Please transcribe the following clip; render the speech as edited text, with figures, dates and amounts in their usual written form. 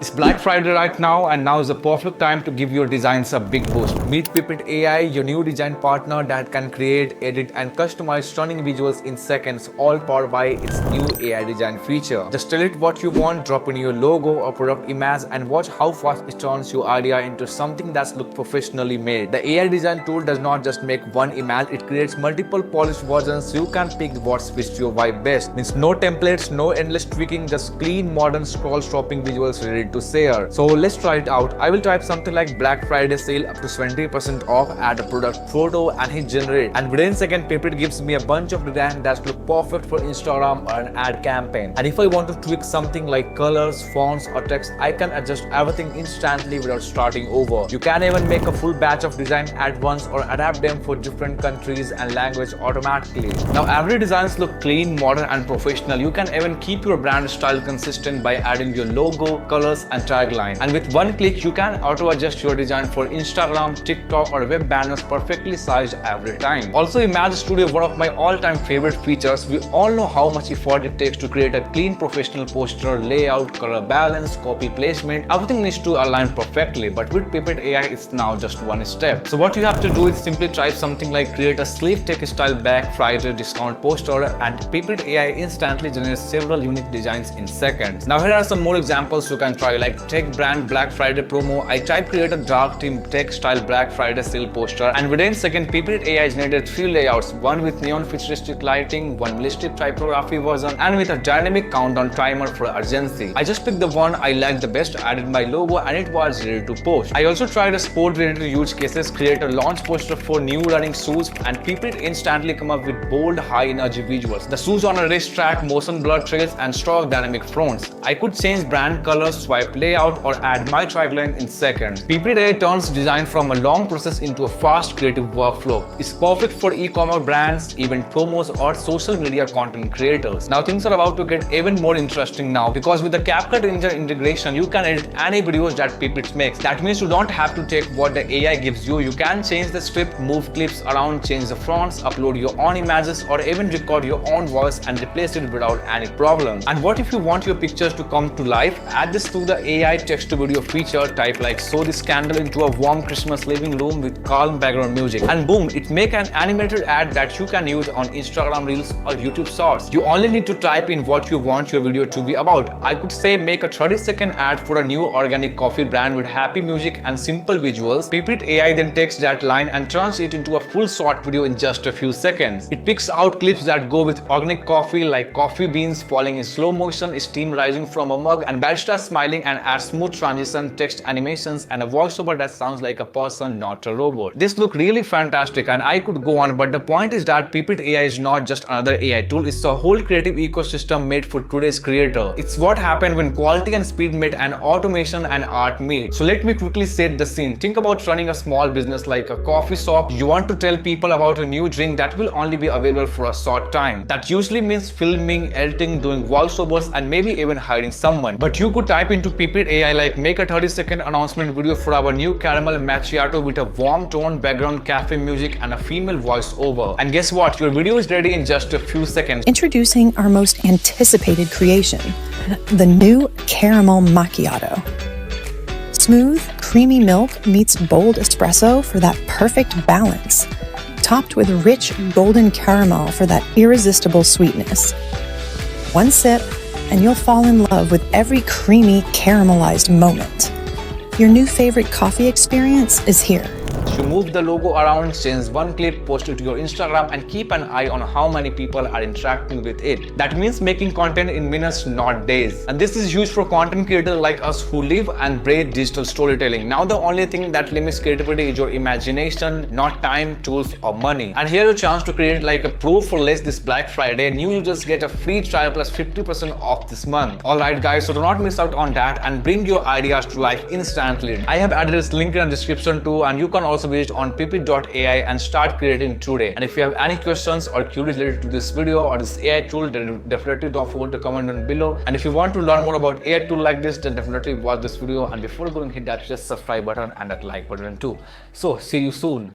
It's Black Friday right now, and now is the perfect time to give your designs a big boost. Meet Pippit AI, your new design partner that can create, edit, and customize stunning visuals in seconds, all powered by its new AI design feature. Just tell it what you want, drop in your logo or product image, and watch how fast it turns your idea into something that's look professionally made. The AI design tool does not just make one image; it creates multiple polished versions so you can pick what fits your vibe best. Means no templates, no endless tweaking, just clean, modern, scroll-stopping visuals ready to share. So let's try it out. I will type something like Black Friday sale up to 20% off, add a product photo and hit generate. And within a second, Pippit gives me a bunch of design that look perfect for Instagram or an ad campaign. And if I want to tweak something like colors, fonts or text, I can adjust everything instantly without starting over. You can even make a full batch of design at once or adapt them for different countries and language automatically. Now every designs look clean, modern and professional. You can even keep your brand style consistent by adding your logo, colors and tagline. And with one click, you can auto adjust your design for Instagram, TikTok or web banners perfectly sized every time. Also, Image Studio, one of my all-time favorite features. We all know how much effort it takes to create a clean professional poster, layout, color balance, copy placement. Everything needs to align perfectly, but with Pippit AI, it's now just one step. So what you have to do is simply type something like create a sleek tech style Black Friday discount poster, and Pippit AI instantly generates several unique designs in seconds. Now here are some more examples you can try, like tech brand Black Friday promo. I type create a dark theme tech style Black Friday sale poster, and within a second Pippit AI generated 3 layouts, one with neon futuristic lighting, one realistic typography version, and with a dynamic countdown timer for urgency. I just picked the one I liked the best, added my logo, and it was ready to post. I also tried a sport related use cases, create a launch poster for new running shoes, and Pippit instantly come up with bold high energy visuals. The shoes on a racetrack, motion blur trails and strong dynamic fronts. I could change brand colors, swipe layout or add my tagline in seconds. Pippit AI turns design from a long process into a fast creative workflow. It's perfect for e-commerce brands, event promos or social media content creators. Now things are about to get even more interesting now, because with the CapCut engine integration, you can edit any videos that Pippit makes. That means you don't have to take what the AI gives you. You can change the script, move clips around, change the fonts, upload your own images or even record your own voice and replace it without any problem. And what if you want your pictures to come to life? Add this to the AI text to video feature. Type like show this candle into a warm Christmas living room with calm background music, and boom, it make an animated ad that you can use on Instagram Reels or YouTube Shorts. You only need to type in what you want your video to be about. I could say make a 30-second ad for a new organic coffee brand with happy music and simple visuals. Pippit AI then takes that line and turns it into a full short video in just a few seconds. It picks out clips that go with organic coffee, like coffee beans falling in slow motion, steam rising from a mug, and barista smiling, and adds smooth transition, text animations, and a voiceover that sounds like a person, not a robot. This look really fantastic, and I could go on, but the point is that Pippit AI is not just another AI tool. It's a whole creative ecosystem made for today's creator. It's what happened when quality and speed meet and automation and art meet. So let me quickly set the scene. Think about running a small business like a coffee shop. You want to tell people about a new drink that will only be available for a short time. That usually means filming, editing, doing voiceovers, and maybe even hiring someone. But you could type into Pippit AI like make a 30-second announcement video for our new caramel macchiato with a warm tone background, cafe music, and a female voiceover. And guess what? Your video is ready in just a few seconds. Introducing our most anticipated creation, the new caramel macchiato. Smooth, creamy milk meets bold espresso for that perfect balance, topped with rich golden caramel for that irresistible sweetness. One sip, and you'll fall in love with every creamy, caramelized moment. Your new favorite coffee experience is here. You move the logo around, change one clip, post it to your Instagram, and keep an eye on how many people are interacting with it. That means making content in minutes, not days. And this is huge for content creators like us who live and breathe digital storytelling. Now the only thing that limits creativity is your imagination, not time, tools, or money. And here's a chance to create like a pro for less this Black Friday. New users get a free trial plus 50% off this month. Alright guys, so do not miss out on that and bring your ideas to life instantly. I have added this link in the description too, and you can also visit on pippit.ai and start creating today. And if you have any questions or queries related to this video or this AI tool, then definitely don't forget to comment down below. And if you want to learn more about AI tool like this, then definitely watch this video, and before going, hit that subscribe button and that like button too. So see you soon.